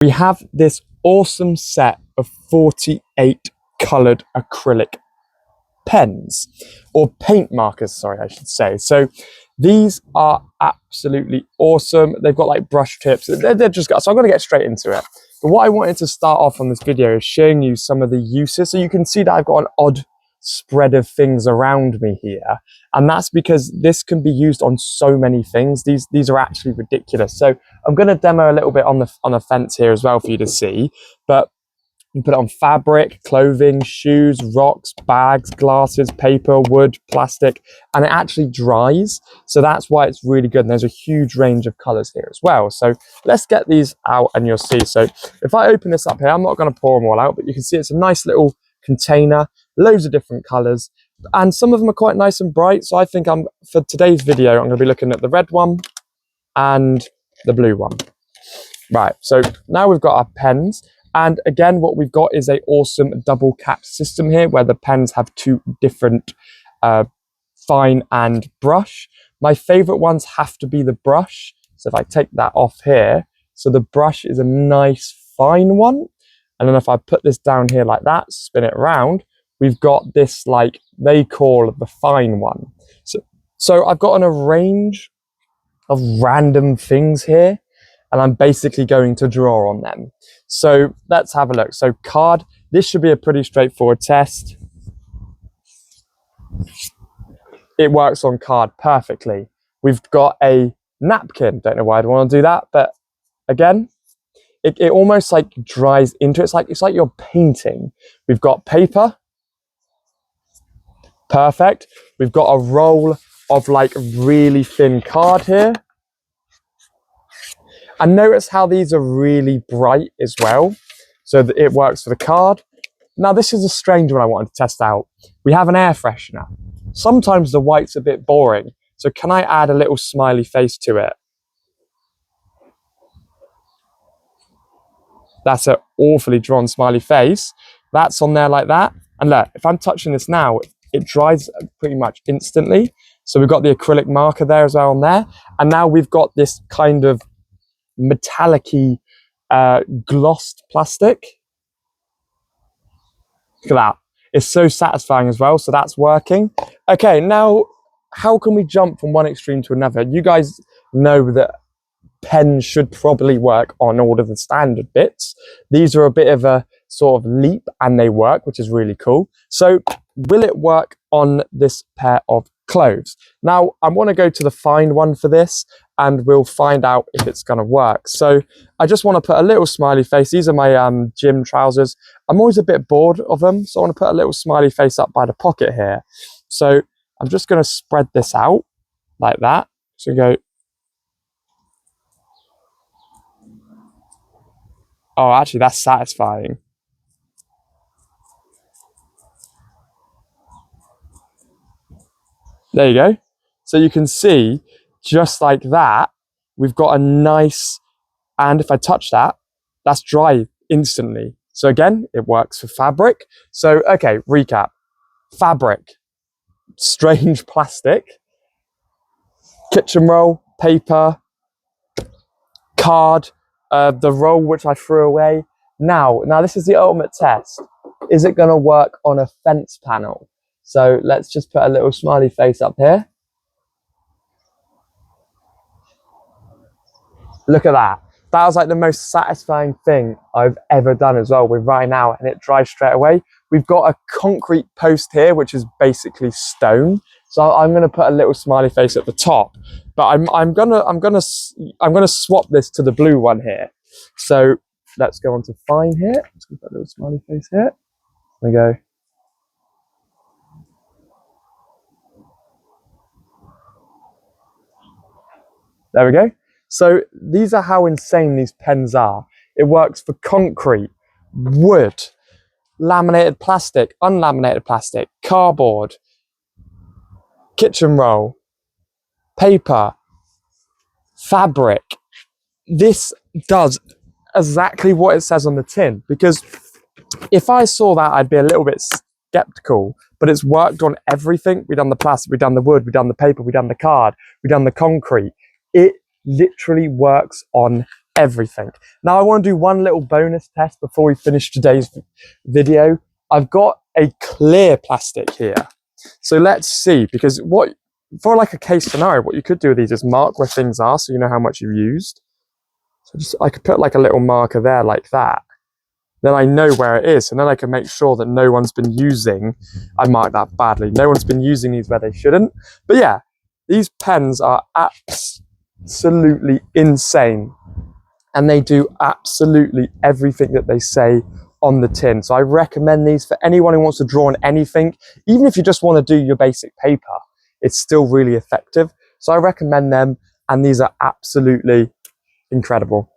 We have this awesome set of 48 coloured acrylic pens, or paint markers, sorry, I should say. So these are absolutely awesome. They've got like brush tips. They're just, so I'm going to get straight into it. But what I wanted to start off on this video is showing you some of the uses. So you can see that I've got an odd spread of things around me here, and that's because this can be used on so many things. These are actually ridiculous. So I'm going to demo a little bit on the fence here as well for you to see, but you put it on fabric, clothing, shoes, rocks, bags, glasses, paper, wood, plastic, and it actually dries. So that's why it's really good. And there's a huge range of colors here as well. So let's get these out and you'll see. So if I open this up here, I'm not going to pour them all out, but you can see it's a nice little container, loads of different colors, and some of them are quite nice and bright. So I think for today's video, I'm going to be looking at the red one and the blue one. Right, so now we've got our pens. And again, what we've got is a awesome double cap system here where the pens have two different fine and brush. My favorite ones have to be the brush. So if I take that off here, so the brush is a nice fine one. And then if I put this down here like that, spin it around, we've got this, like they call the fine one. So I've got a range of random things here, and I'm basically going to draw on them. So let's have a look. So card, this should be a pretty straightforward test. It works on card perfectly. We've got a napkin. Don't know why I'd want to do that, but again, it almost like dries into it. It's like you're painting. We've got paper. Perfect. We've got a roll of like really thin card here. And notice how these are really bright as well. So that it works for the card. Now this is a strange one I wanted to test out. We have an air freshener. Sometimes the white's a bit boring. So can I add a little smiley face to it? That's an awfully drawn smiley face. That's on there like that. And look, if I'm touching this now, it dries pretty much instantly. So we've got the acrylic marker there as well on there. And now we've got this kind of metallic-y glossed plastic. Look at that. It's so satisfying as well. So that's working. Okay, now how can we jump from one extreme to another? You guys know that pens should probably work on all of the standard bits. These are a bit of a sort of leap and they work, which is really cool. So will it work on this pair of clothes? Now I want to go to the fine one for this and we'll find out if it's going to work. So I just want to put a little smiley face. These are my gym trousers. I'm always a bit bored of them, so I want to put a little smiley face up by the pocket here. So I'm just going to spread this out like that. So go. Oh, actually that's satisfying. There you go. So you can see, just like that, we've got a nice, and if I touch that, that's dry instantly. So again, it works for fabric. So, okay, recap. Fabric, strange plastic, kitchen roll, paper, card, the roll which I threw away. Now this is the ultimate test. Is it going to work on a fence panel? So let's just put a little smiley face up here. Look at that. That was like the most satisfying thing I've ever done as well with right now, and it dries straight away. We've got a concrete post here, which is basically stone. So I'm going to put a little smiley face at the top, but I'm gonna swap this to the blue one here. So let's go on to fine here. Let's put a little smiley face here. There we go. There we go. So these are how insane these pens are. It works for concrete, wood, laminated plastic, unlaminated plastic, cardboard, kitchen roll, paper, fabric. This does exactly what it says on the tin, because if I saw that, I'd be a little bit skeptical, but it's worked on everything. We've done the plastic, we've done the wood, we've done the paper, we've done the card, we've done the concrete. It literally works on everything. Now I want to do one little bonus test before we finish today's video. I've got a clear plastic here. So let's see, because for like a case scenario, what you could do with these is mark where things are so you know how much you've used. So I could put like a little marker there like that. Then I know where it is, and then I can make sure that no one's been using, I marked that badly, no one's been using these where they shouldn't. But yeah, these pens are absolutely insane, and they do absolutely everything that they say on the tin. So I recommend these for anyone who wants to draw on anything. Even if you just want to do your basic paper, it's still really effective. So I recommend them, and these are absolutely incredible.